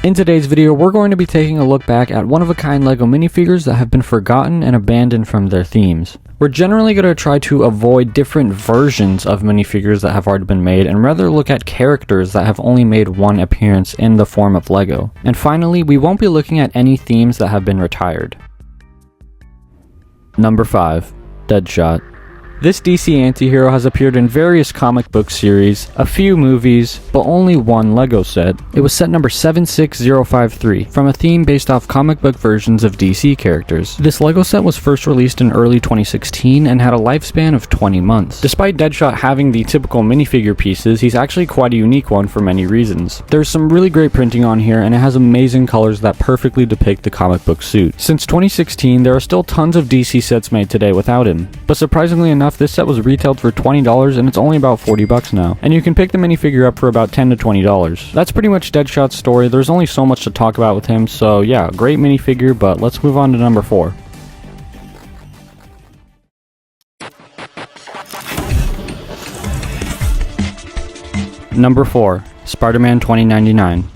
In today's video, we're going to be taking a look back at one-of-a-kind LEGO minifigures that have been forgotten and abandoned from their themes. We're generally going to try to avoid different versions of minifigures that have already been made and rather look at characters that have only made one appearance in the form of LEGO. And finally, we won't be looking at any themes that have been retired. Number 5. Deadshot. This DC antihero has appeared in various comic book series, a few movies, but only one LEGO set. It was set number 76053, from a theme based off comic book versions of DC characters. This LEGO set was first released in early 2016 and had a lifespan of 20 months. Despite Deadshot having the typical minifigure pieces, he's actually quite a unique one for many reasons. There's some really great printing on here, and it has amazing colors that perfectly depict the comic book suit. Since 2016, there are still tons of DC sets made today without him, but surprisingly enough, this set was retailed for $20 and it's only about $40 now. And you can pick the minifigure up for about $10 to $20. That's pretty much Deadshot's story. There's only so much to talk about with him, so yeah, great minifigure, but let's move on to number 4. Number 4. Spider-Man 2099.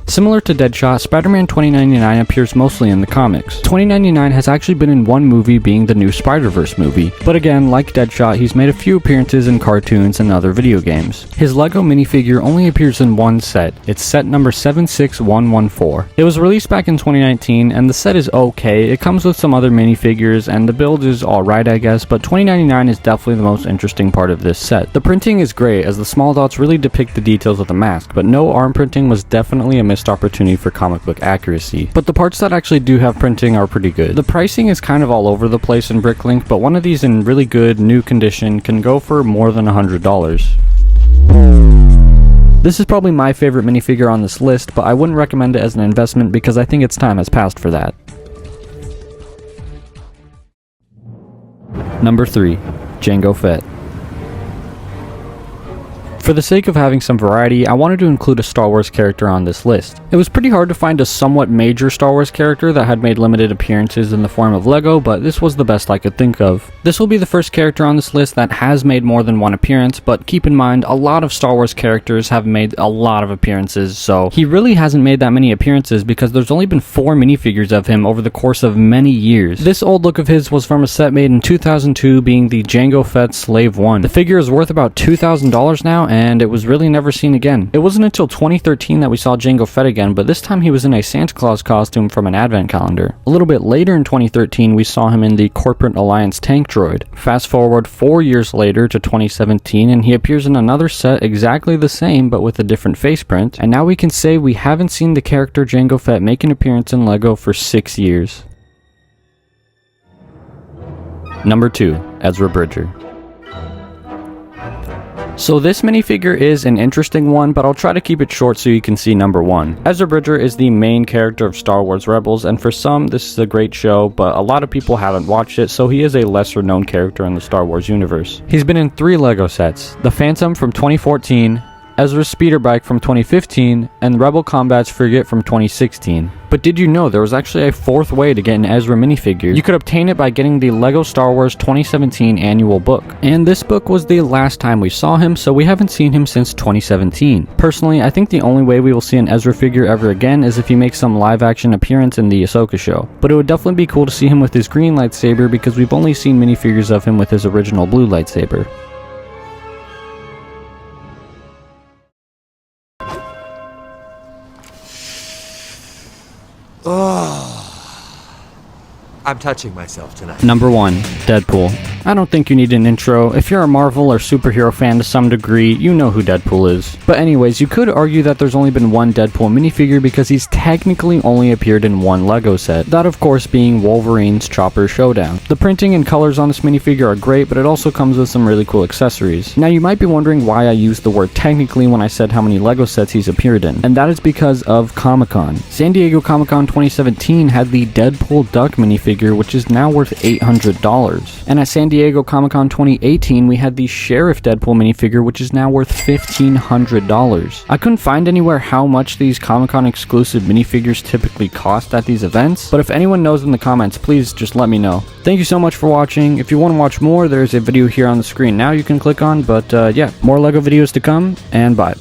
Similar to Deadshot, Spider-Man 2099 appears mostly in the comics. 2099 has actually been in one movie, being the new Spider-Verse movie, but again, like Deadshot, he's made a few appearances in cartoons and other video games. His LEGO minifigure only appears in one set. It's set number 76114. It was released back in 2019, and the set is okay. It comes with some other minifigures, and the build is alright, I guess, but 2099 is definitely the most interesting part of this set. The printing is great, as the small dots really depict the details of the mask, but no arm printing was definitely a missed opportunity for comic book accuracy. But the parts that actually do have printing are pretty good. The pricing is kind of all over the place in Bricklink, but one of these in really good, new condition can go for more than $100. This is probably my favorite minifigure on this list, but I wouldn't recommend it as an investment because I think its time has passed for that. Number 3. Jango Fett. For the sake of having some variety, I wanted to include a Star Wars character on this list. It was pretty hard to find a somewhat major Star Wars character that had made limited appearances in the form of LEGO, but this was the best I could think of. This will be the first character on this list that has made more than one appearance, but keep in mind, a lot of Star Wars characters have made a lot of appearances, so he really hasn't made that many appearances because there's only been 4 minifigures of him over the course of many years. This old look of his was from a set made in 2002, being the Jango Fett Slave 1. The figure is worth about $2,000 now, and it was really never seen again. It wasn't until 2013 that we saw Jango Fett again, but this time he was in a Santa Claus costume from an advent calendar. A little bit later in 2013, we saw him in the Corporate Alliance tank droid. Fast forward 4 years later to 2017, and he appears in another set exactly the same, but with a different face print, and now we can say we haven't seen the character Jango Fett make an appearance in LEGO for 6 years. Number 2. Ezra Bridger. So this minifigure is an interesting one, but I'll try to keep it short so you can see number 1. Ezra Bridger is the main character of Star Wars Rebels, and for some this is a great show, but a lot of people haven't watched it, so he is a lesser known character in the Star Wars universe. He's been in 3 LEGO sets: the Phantom from 2014, Ezra's speeder bike from 2015, and Rebel Combat's frigate from 2016. But did you know there was actually a 4th way to get an Ezra minifigure? You could obtain it by getting the LEGO Star Wars 2017 annual book. And this book was the last time we saw him, so we haven't seen him since 2017. Personally, I think the only way we will see an Ezra figure ever again is if he makes some live action appearance in the Ahsoka show. But it would definitely be cool to see him with his green lightsaber because we've only seen minifigures of him with his original blue lightsaber. I'm touching myself tonight. Number 1. Deadpool. I don't think you need an intro. If you're a Marvel or superhero fan to some degree, you know who Deadpool is. But anyways, you could argue that there's only been one Deadpool minifigure because he's technically only appeared in one LEGO set. That of course being Wolverine's Chopper Showdown. The printing and colors on this minifigure are great, but it also comes with some really cool accessories. Now you might be wondering why I used the word technically when I said how many LEGO sets he's appeared in, and that is because of Comic-Con. San Diego Comic-Con 2017 had the Deadpool Duck minifigure, which is now worth $800. And at San Diego Comic-Con 2018, we had the Sheriff Deadpool minifigure, which is now worth $1,500. I couldn't find anywhere how much these Comic-Con exclusive minifigures typically cost at these events, but if anyone knows in the comments, please just let me know. Thank you so much for watching. If you want to watch more, there's a video here on the screen now you can click on, but yeah, more LEGO videos to come, and bye.